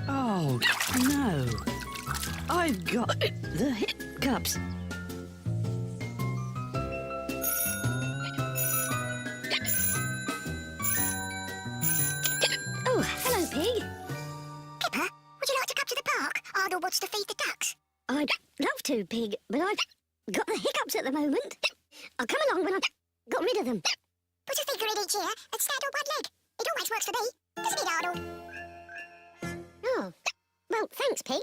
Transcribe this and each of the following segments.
Oh, no. I've got the hiccups. Oh, hello, Pig. Kipper, would you like to come to the park? Arnold wants to feed the ducks. I'd love to, Pig, but I've got the hiccups at the moment. I'll come along when I've got rid of them. Put a finger in each ear and stand on one leg. It always works for me. Doesn't it, Arnold? Oh, well, thanks, Pig.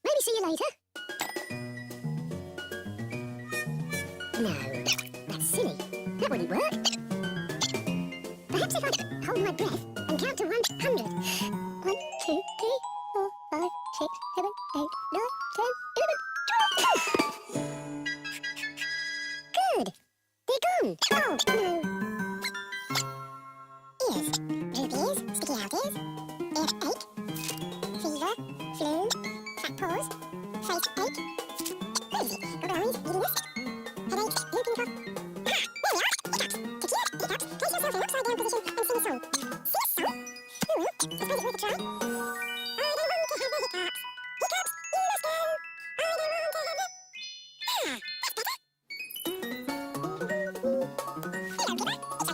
Maybe see you later. No, that's silly. That wouldn't work. Perhaps if I hold my breath and count to 100. 1, 2, 3, 4, 5, 6, 7, 8, 9, 10, 11, 12. Good. They're gone. Oh, no. Ears. Droop ears, sticky out ears, earache, fever, flu, fat paws, face ache. Where is it? Grinds, giddiness, headache, whooping cough. Ah, there we are! Hiccups. To cure hiccups, place yourself in upside down position and sing a song. Sing a song? Suppose it's worth a try. I don't want to have the hiccups. Hiccups, you must go. I don't want to have the... Ah, that's better. Hello, Kipper. It's a lovely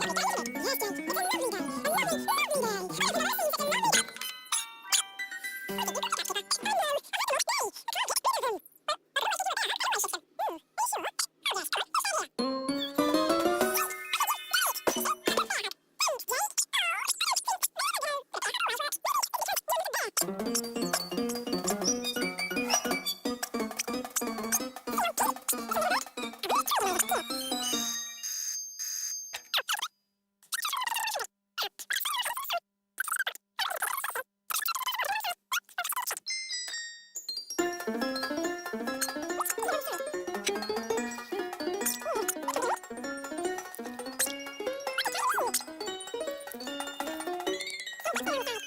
day, isn't it? Yes, Jake. It's a lovely day. A lovely, lovely day. I can imagine such a lovely day. What did you put that, Kipper? Oh, no. I can't get rid of them. But I can always do a better. I can always fix them. Are you sure? Oh, yes. Come on. Let's go here.